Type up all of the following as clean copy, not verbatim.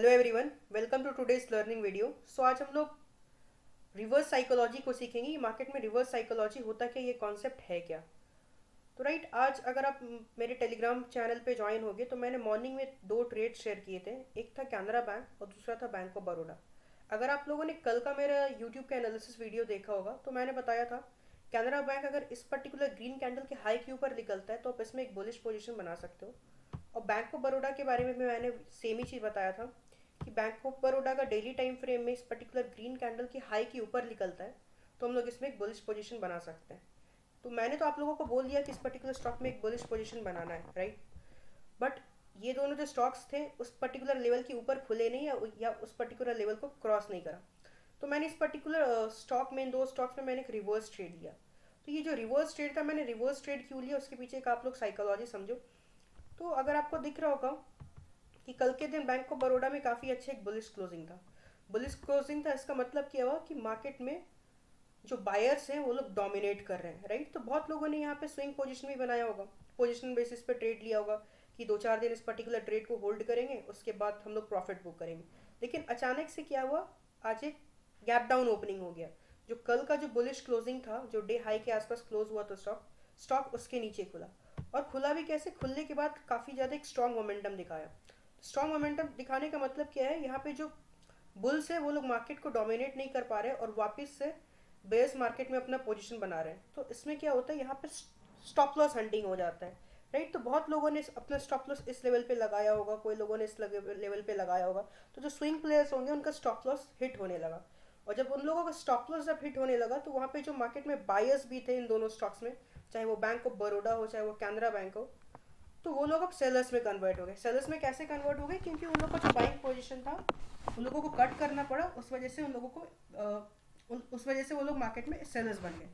Hello everyone, welcome to today's learning video. So आज हम लोग रिवर्स साइकोलॉजी को सीखेंगे कि मार्केट में रिवर्स साइकोलॉजी होता क्या, ये कॉन्सेप्ट है क्या। तो राइट, आज अगर आप मेरे टेलीग्राम चैनल पे ज्वाइन होगे तो मैंने मॉर्निंग में दो ट्रेड शेयर किए थे। एक था कैनरा बैंक और दूसरा था बैंक ऑफ बड़ौदा। अगर आप लोगों ने कल का मेरा यूट्यूब का एनालिसिस वीडियो देखा होगा तो मैंने बताया था कैनरा बैंक अगर इस पर्टिकुलर ग्रीन कैंडल के हाई के ऊपर निकलता है तो आप इसमें एक बुलिश पोजीशन बना सकते हो। और बैंक ऑफ बड़ौदा के बारे में भी मैंने सेम ही चीज़ बताया था कि बैंक ऑफ बड़ौदा का डेली टाइम फ्रेम में इस पर्टिकुलर ग्रीन कैंडल की हाई के ऊपर निकलता है तो हम लोग इसमें एक बुलिश पोजीशन बना सकते हैं। तो मैंने तो आप लोगों को बोल दिया कि इस पर्टिकुलर स्टॉक में एक बुलिश पोजीशन बनाना है, राइट। बट ये दोनों जो स्टॉक्स थे उस पर्टिकुलर लेवल के ऊपर खुले नहीं या उस पर्टिकुलर लेवल को क्रॉस नहीं करा। तो मैंने इस पर्टिकुलर स्टॉक में, इन दो स्टॉक्स में मैंने एक रिवर्स ट्रेड लिया। तो ये जो रिवर्स ट्रेड था, मैंने रिवर्स ट्रेड क्यों लिया उसके पीछे एक आप लोग साइकोलॉजी समझो। तो अगर आपको दिख रहा होगा कि कल के दिन बैंक ऑफ बड़ौदा में काफ़ी अच्छा एक बुलिश क्लोजिंग था। बुलिश क्लोजिंग था, इसका मतलब क्या हुआ कि मार्केट में जो बायर्स हैं वो लोग डोमिनेट कर रहे हैं, राइट। तो बहुत लोगों ने यहाँ पे स्विंग पोजीशन भी बनाया होगा, पोजीशन बेसिस पे ट्रेड लिया होगा कि 2-4 दिन इस पर्टिकुलर ट्रेड को होल्ड करेंगे, उसके बाद हम लोग प्रॉफिट बुक करेंगे। लेकिन अचानक से क्या हुआ, आज एक गैप डाउन ओपनिंग हो गया। जो कल का जो बुलिश क्लोजिंग था, जो डे हाई के आसपास क्लोज हुआ तो स्टॉक स्टॉक उसके नीचे खुला। और खुला भी कैसे, खुलने के बाद काफ़ी ज़्यादा एक स्ट्रॉन्ग मोमेंटम दिखाया। स्ट्रॉन्ग मोमेंटम दिखाने का मतलब क्या है, यहाँ पे जो बुल्स है वो लोग मार्केट को डोमिनेट नहीं कर पा रहे और वापस से बेयर्स मार्केट में अपना पोजीशन बना रहे हैं। तो इसमें क्या होता है, यहाँ पे स्टॉप लॉस हंटिंग हो जाता है, राइट। तो बहुत लोगों ने अपना स्टॉप लॉस इस लेवल पे लगाया होगा, कोई लोगों ने इस लेवल पे लगाया होगा। तो जो स्विंग प्लेयर्स होंगे उनका स्टॉप लॉस हिट होने लगा। और जब उन लोगों का स्टॉप लॉस जब हिट होने लगा तो वहाँ पे जो मार्केट में बायर्स भी थे इन दोनों स्टॉक्स में, चाहे वो बैंक ऑफ बड़ौदा हो चाहे वो कैनरा बैंक हो, तो वो लोग अब सेलर्स में कन्वर्ट हो गए। सेलर्स में कैसे कन्वर्ट हो गए, क्योंकि उन लोगों का जो बाइंग पोजीशन था उन लोगों को कट करना पड़ा, उस वजह से उन लोगों को उस वजह से वो लोग मार्केट में सेलर्स बन गए,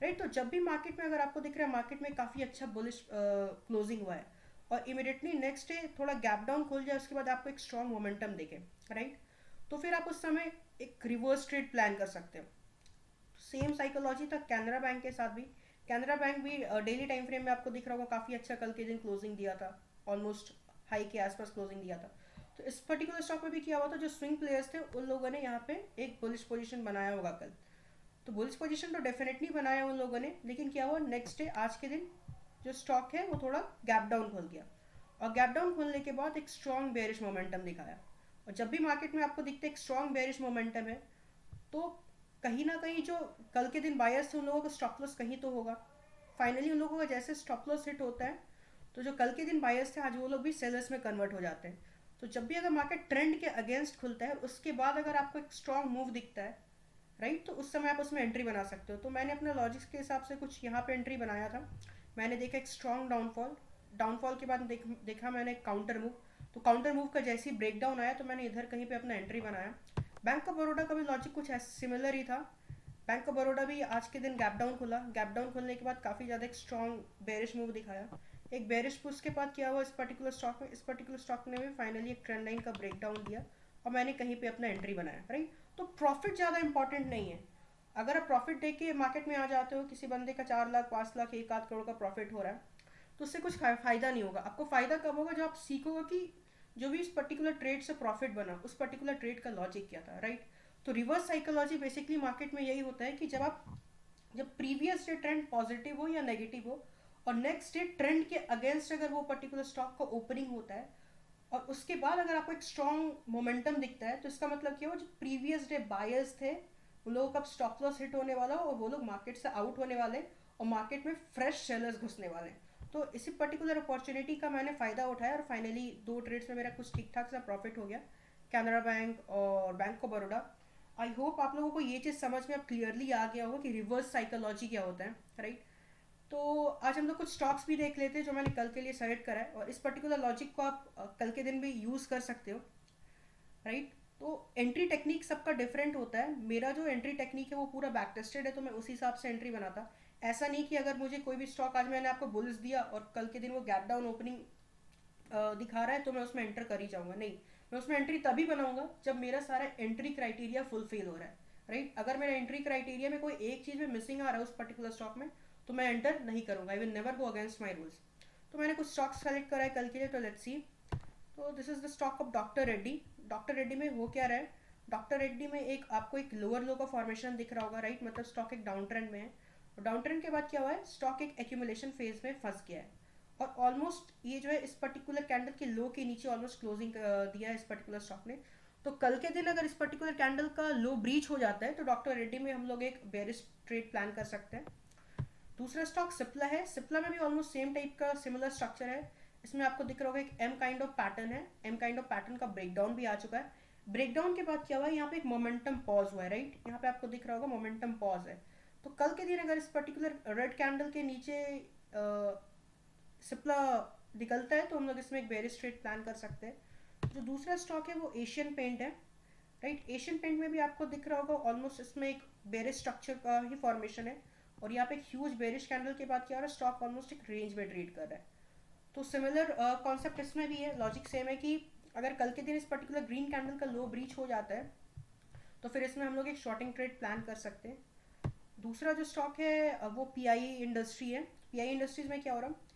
राइट। तो जब भी मार्केट में अगर आपको दिख रहा है मार्केट में काफ़ी अच्छा बुलिश क्लोजिंग हुआ है और इमिडिएटली नेक्स्ट डे थोड़ा गैप डाउन खुल जाए, उसके बाद आपको एक स्ट्रॉन्ग मोमेंटम दिखे, राइट। तो फिर आप उस समय एक रिवर्स ट्रेड प्लान कर सकते हो। सेम साइकोलॉजी था कैनरा बैंक के साथ भी। कैनरा बैंक भी डेली टाइम फ्रेम में आपको दिख रहा होगा काफ़ी अच्छा कल के दिन क्लोजिंग दिया था, ऑलमोस्ट हाई के आसपास क्लोजिंग दिया था। तो इस पर्टिकुलर स्टॉक में भी क्या हुआ था, जो स्विंग प्लेयर्स थे उन लोगों ने यहाँ पे एक बुलिश पोजीशन बनाया होगा कल। तो बुलिश पोजीशन तो डेफिनेटली बनाया उन लोगों ने, लेकिन क्या हुआ नेक्स्ट डे आज के दिन जो स्टॉक है वो थोड़ा गैप डाउन खुल गया। और गैप डाउन खुलने के बाद एक स्ट्रॉन्ग बेरिश मोमेंटम दिखाया। और जब भी मार्केट में आपको दिखता है एक स्ट्रॉन्ग बेरिश मोमेंटम है, तो कहीं ना कहीं जो कल के दिन बायर्स थे उन लोगों का स्टॉप लॉस कहीं तो होगा। फाइनली उन लोगों का जैसे स्टॉप लॉस हिट होता है तो जो कल के दिन बायर्स थे आज वो लोग भी सेलर्स में कन्वर्ट हो जाते हैं। तो जब भी अगर मार्केट ट्रेंड के अगेंस्ट खुलता है उसके बाद अगर आपको एक स्ट्रॉन्ग मूव दिखता है, राइट, तो उस समय आप उसमें एंट्री बना सकते हो। तो मैंने अपने लॉजिक्स के हिसाब से कुछ यहाँ पे एंट्री बनाया था। मैंने देखा एक स्ट्रॉन्ग डाउनफॉल, डाउनफॉल के बाद देखा मैंने एक काउंटर मूव। तो काउंटर मूव का जैसे ही ब्रेक डाउन आया तो मैंने इधर कहीं पे अपना एंट्री बनाया। बैंक ऑफ बड़ौदा का भी लॉजिक कुछ सिमिलर ही था। बैंक ऑफ बड़ौदा भी आज के दिन गैप डाउन खुला, गैप डाउन खुलने के बाद काफ़ी ज़्यादा एक स्ट्रॉन्ग बेरिश मूव दिखाया। एक बेरिश पुश के बाद क्या हुआ इस पर्टिकुलर स्टॉक में, इस पर्टिकुलर स्टॉक ने भी फाइनली एक ट्रेंड लाइन का ब्रेक डाउन दिया और मैंने कहीं पे अपना एंट्री बनाया, राइट। तो प्रॉफिट ज़्यादा इंपॉर्टेंट नहीं है। अगर आप प्रॉफिट देख के मार्केट में आ जाते हो, किसी बंदे का 4 लाख 5 लाख 1 आध करोड़ का प्रॉफिट हो रहा है, तो उससे कुछ फ़ायदा नहीं होगा। आपको फ़ायदा कब होगा, जब आप सीखोगे कि जो भी इस पर्टिकुलर ट्रेड से प्रॉफिट बना उस पर्टिकुलर ट्रेड का लॉजिक क्या था, राइट। तो रिवर्स साइकोलॉजी बेसिकली मार्केट में यही होता है कि जब प्रीवियस डे ट्रेंड पॉजिटिव हो या नेगेटिव हो और नेक्स्ट डे ट्रेंड के अगेंस्ट अगर वो पर्टिकुलर स्टॉक का ओपनिंग होता है और उसके बाद अगर आपको एक स्ट्रॉन्ग मोमेंटम दिखता है, तो इसका मतलब क्या हो, जो प्रीवियस डे बायर्स थे उन लोगों का स्टॉप लॉस हिट होने वाला और वो लोग मार्केट से आउट होने वाले और मार्केट में फ्रेश सेलर्स घुसने वाले। तो इसी पर्टिकुलर अपॉर्चुनिटी का मैंने फ़ायदा उठाया और फाइनली दो ट्रेड्स में मेरा कुछ ठीक ठाक सा प्रॉफिट हो गया, कैनरा बैंक और bank of Baroda. I hope आप लोगों को ये चीज़ समझ में अब क्लियरली आ गया होगा कि रिवर्स साइकोलॉजी क्या होता है, राइट। तो आज हम लोग कुछ स्टॉक्स भी देख लेते हैं जो मैंने कल के लिए सेलेक्ट करा है और इस पर्टिकुलर लॉजिक को आप कल के दिन भी यूज़ कर सकते हो, राइट। तो एंट्री टेक्निक सबका डिफरेंट होता है। मेरा जो एंट्री टेक्निक है वो पूरा बैक टेस्टेड है, तो मैं उसी हिसाब से एंट्री बनाता। ऐसा नहीं कि अगर मुझे कोई भी स्टॉक आज मैंने आपको बुल्स दिया और कल के दिन वो गैप डाउन ओपनिंग दिखा रहा है तो मैं उसमें एंटर कर ही जाऊंगा, नहीं। मैं उसमें एंट्री तभी बनाऊंगा जब मेरा सारा एंट्री क्राइटेरिया फुलफिल हो रहा है, राइट। अगर मेरा एंट्री क्राइटेरिया में कोई एक चीज़ में मिसिंग आ रहा है उस पर्टिकुलर स्टॉक में तो मैं एंटर नहीं करूंगा, I will never go against my rules. तो मैंने कुछ स्टॉक्स सेलेक्ट करा है कल के लिए, तो लेट्स सी। तो this is the stock of doctor Reddy. Doctor Reddy में हो क्या रहा है, डॉक्टर रेड्डी में एक आपको एक लोअर लो का फॉर्मेशन दिख रहा होगा, राइट, मतलब स्टॉक एक डाउन ट्रेंड में है। और डाउन ट्रेंड के बाद क्या हुआ है, स्टॉक एक एक्यूमुलेशन फेज में फंस गया है और ऑलमोस्ट ये जो है इस पर्टिकुलर कैंडल के लो के नीचे ऑलमोस्ट क्लोजिंग दिया है इस पर्टिकुलर स्टॉक ने। तो कल के दिन अगर इस पर्टिकुलर कैंडल का लो ब्रीच हो जाता है तो डॉक्टर रेड्डी में हम लोग एक बेरिश ट्रेड प्लान कर सकते हैं। दूसरा स्टॉक सिप्ला है, सिप्ला में भी ऑलमोस्ट सेम टाइप का सिमिलर स्ट्रक्चर है। इसमें आपको दिख रहा होगा एक एम काइंड ऑफ पैटर्न है, एम काइंड ऑफ पैटर्न का ब्रेकडाउन भी आ चुका है। ब्रेकडाउन के बाद क्या हुआ है, यहाँ पे एक मोमेंटम पॉज हुआ है, राइट, यहाँ पे आपको दिख रहा होगा मोमेंटम पॉज है। तो कल के दिन अगर इस पर्टिकुलर रेड कैंडल के नीचे सिप्ला निकलता है तो हम लोग इसमें एक बेरिश ट्रेड प्लान कर सकते हैं। जो दूसरा स्टॉक है वो एशियन पेंट है, राइट, एशियन पेंट में भी आपको दिख रहा होगा ऑलमोस्ट इसमें एक बेरिश स्ट्रक्चर का ही फॉर्मेशन है और यहाँ पे एक ह्यूज बेरिश कैंडल के बाद क्या हो रहा है, स्टॉक ऑलमोस्ट एक रेंज में ट्रेड कर रहा है। तो सिमिलर कॉन्सेप्ट इसमें भी है, लॉजिक सेम है कि अगर कल के दिन इस पर्टिकुलर ग्रीन कैंडल का लो ब्रीच हो जाता है तो फिर इसमें हम लोग एक शॉर्टिंग ट्रेड प्लान कर सकते हैं। दूसरा जो स्टॉक है वो पीआई इंडस्ट्री है। पीआई इंडस्ट्रीज में क्या हो रहा है,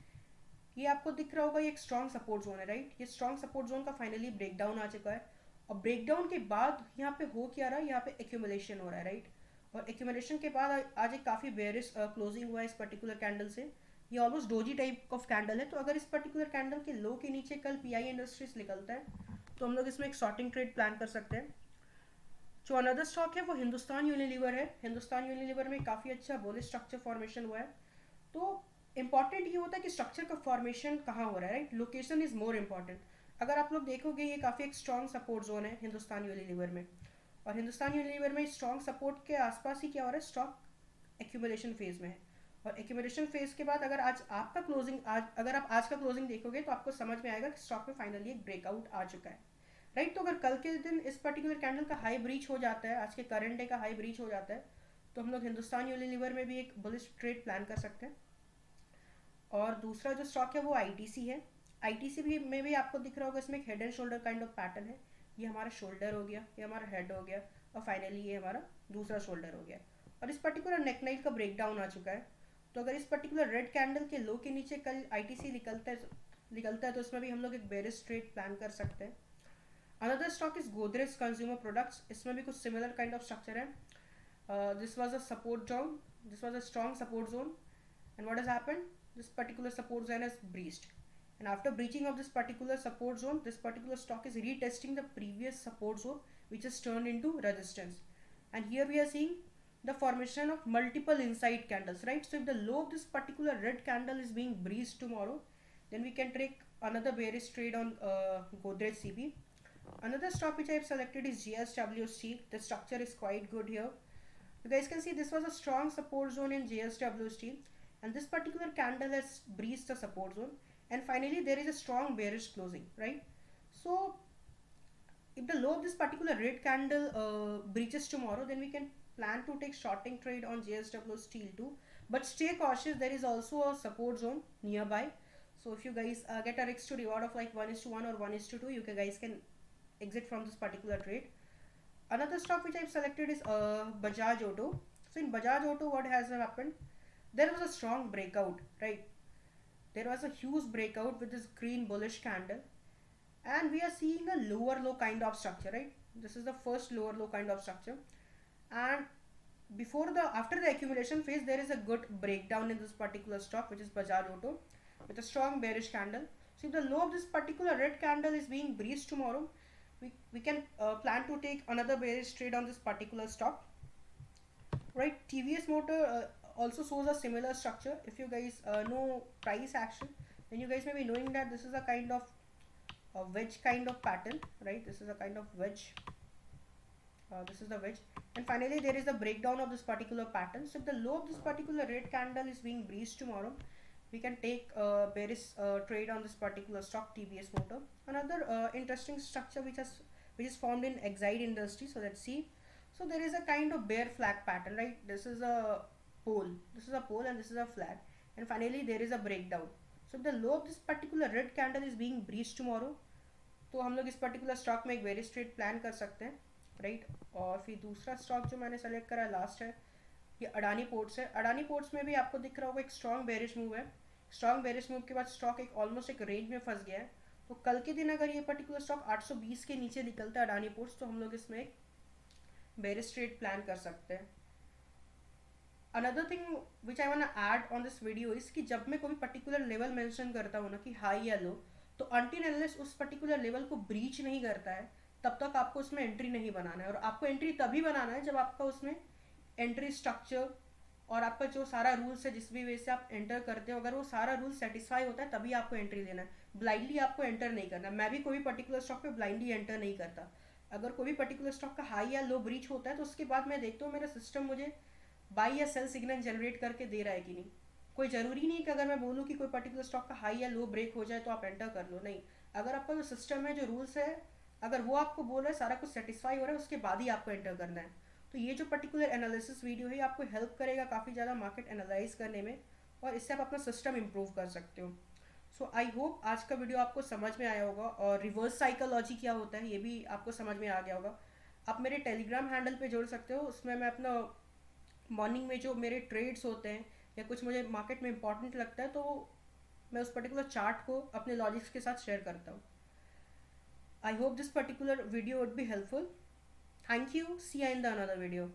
ये आपको दिख रहा होगा ये एक स्ट्रॉन्ग सपोर्ट जोन है, राइट, ये स्ट्रॉन्ग सपोर्ट जोन का फाइनली ब्रेकडाउन आ चुका है और ब्रेकडाउन के बाद यहाँ पे हो क्या रहा है, यहाँ पे एक्यूमुलेशन हो रहा है, राइट, और एक्यूमुलेशन के बाद आज एक काफ़ी बेरिश क्लोजिंग हुआ है इस पर्टिकुलर कैंडल से। ये almost doji type of candle है। तो अगर इस पर्टिकुलर कैंडल के लो के नीचे कल पीआई इंडस्ट्रीज निकलता है तो हम लोग इसमें एक शॉर्टिंग ट्रेड प्लान कर सकते हैं। जो अनदर स्टॉक है वो हिंदुस्तान यूनिलीवर है। हिंदुस्तान यूनिलीवर में काफ़ी अच्छा बुलिश स्ट्रक्चर फॉर्मेशन हुआ है। तो इंपॉर्टेंट ये होता है कि स्ट्रक्चर का फॉर्मेशन कहाँ हो रहा है, right, location is more important. अगर आप लोग देखोगे ये काफ़ी एक स्ट्रॉन्ग सपोर्ट जोन है हिंदुस्तान यूनिलीवर में और हिंदुस्तान यूनिलीवर में स्ट्रॉन्ग सपोर्ट के आसपास ही क्या हो रहा है, स्टॉक एक्यूमुलेशन फेज में है और एक्यूमुलेशन फेज के बाद अगर आज आपका क्लोजिंग अगर आप आज का क्लोजिंग देखोगे तो आपको समझ में आएगा कि स्टॉक में फाइनली एक ब्रेकआउट आ चुका है, राइट। तो अगर कल के दिन इस पर्टिकुलर कैंडल का हाई ब्रीच हो जाता है, आज के करंट डे का हाई ब्रीच हो जाता है तो हम लोग हिंदुस्तान यूनिलीवर में भी एक बुलिश ट्रेड प्लान कर सकते हैं। और दूसरा जो स्टॉक है वो आईटीसी है। आईटीसी भी में भी आपको दिख रहा होगा इसमें एक head and shoulder kind of pattern है। ये हमारा शोल्डर हो गया, ये हमारा हेड हो गया और फाइनली ये हमारा दूसरा शोल्डर हो गया और इस पर्टिकुलर नेक नाइट का ब्रेकडाउन आ चुका है। तो अगर इस पर्टिकुलर रेड कैंडल के लो के नीचे कल आईटीसी निकलता है तो इसमें भी हम लोग एक बेरिश ट्रेड प्लान कर सकते हैं। Another stock is Godrej consumer products. इसमें भी कुछ सिमिलर काइंड ऑफ स्ट्रक्चर है। This was a support zone, this was a strong support zone and what has happened, this particular support zone has breached and after breaching of this particular support zone this particular stock is retesting the previous support zone which is turned into resistance and here we are seeing the formation of multiple inside candles, right. So if the low of this particular red candle is being breached tomorrow then we can take another bearish trade on Godrej CP. Another stock which I have selected is JSW Steel. The structure is quite good here. You guys can see this was a strong support zone in JSW Steel and this particular candle has breached the support zone and finally there is a strong bearish closing, right. So if the low of this particular red candle breaches tomorrow then we can plan to take shorting trade on JSW Steel too, but stay cautious, there is also a support zone nearby. So if you guys get a risk to reward of like 1:1 or 1:2, you guys can exit from this particular trade. Another stock which I've selected is Bajaj Auto. So in Bajaj Auto what has happened, there was a strong breakout, right. There was a huge breakout with this green bullish candle and we are seeing a lower low kind of structure, right. This is the first lower low kind of structure and after the accumulation phase there is a good breakdown in this particular stock which is Bajaj Auto with a strong bearish candle. So if the low of this particular red candle is being breached tomorrow we can plan to take another bearish trade on this particular stock, right. TVS Motor also shows a similar structure. If you guys know price action then you guys may be knowing that this is a kind of a wedge kind of pattern, right. This is a kind of wedge, this is the wedge and finally there is the breakdown of this particular pattern. So if the low of this particular red candle is being breached tomorrow we can take a bearish trade on this particular stock TVS Motor. Another interesting structure which is formed in Exide Industry. So let's see. So there is a kind of bear flag pattern, right. This is a pole, and this is a flag and finally there is a breakdown. So if the low of this particular red candle is being breached tomorrow तो हम लोग इस particular stock में एक bearish trade plan कर सकते हैं, right. और फिर दूसरा स्टॉक जो मैंने सेलेक्ट करा लास्ट है ये अडानी पोर्ट्स है। अडानी पोर्ट्स में भी आपको दिख रहा होगा एक स्ट्रॉन्ग बेरिश मूव है। स्ट्रॉन्ग बेरिश मूव के बाद स्टॉक एक ऑलमोस्ट एक रेंज में फंस गया है तो कल के दिन अगर ये पर्टिकुलर स्टॉक 820 के नीचे निकलता है अडानी पोर्ट्स, तो हम लोग इसमें एक बेरिश ट्रेड प्लान कर सकते हैं। Another thing which I want add on this video is कि जब मैं कोई पर्टिकुलर लेवल मेंशन करता हूँ ना कि हाई या लो, तो अनटिल अनलेस उस पर्टिकुलर लेवल को ब्रीच नहीं करता है तब तक आपको उसमें एंट्री नहीं बनाना है। और आपको एंट्री तभी बनाना है जब आपका उसमें एंट्री स्ट्रक्चर और आपका जो सारा रूल्स है जिस भी वे से आप एंटर करते हो, अगर वो सारा रूल सेटिस्फाई होता है तभी आपको एंट्री लेना है। ब्लाइंडली आपको एंटर नहीं करना। मैं भी कोई पर्टिकुलर स्टॉक पे ब्लाइंडली एंटर नहीं करता। अगर कोई भी पर्टिकुलर स्टॉक का हाई या लो ब्रीच होता है तो उसके बाद मैं देखता हूँ मेरा सिस्टम मुझे बाई या सेल सिग्नल जनरेट करके दे रहा है कि नहीं। कोई ज़रूरी नहीं कि अगर मैं बोलूँ कि कोई पर्टिकुलर स्टॉक का हाई या लो ब्रेक हो जाए तो आप एंटर कर लो, नहीं। अगर आपका जो सिस्टम है, जो रूल्स है, अगर वो आपको बोल रहा है सारा कुछ सेटिस्फाई हो रहा है, उसके बाद ही आपको एंटर करना है। तो ये जो पर्टिकुलर एनालिसिस वीडियो है आपको हेल्प करेगा काफ़ी ज़्यादा मार्केट एनालाइज करने में, और इससे आप अपना सिस्टम इम्प्रूव कर सकते हो। सो आई होप आज का वीडियो आपको समझ में आया होगा, और रिवर्स साइकोलॉजी क्या होता है ये भी आपको समझ में आ गया होगा। आप मेरे टेलीग्राम हैंडल पे जोड़ सकते हो, उसमें मैं अपना मॉर्निंग में जो मेरे ट्रेड्स होते हैं या कुछ मुझे मार्केट में इंपॉर्टेंट लगता है तो मैं उस पर्टिकुलर चार्ट को अपने लॉजिक्स के साथ शेयर करता हूँ। I hope this particular video would be helpful. Thank you, see you in the another video.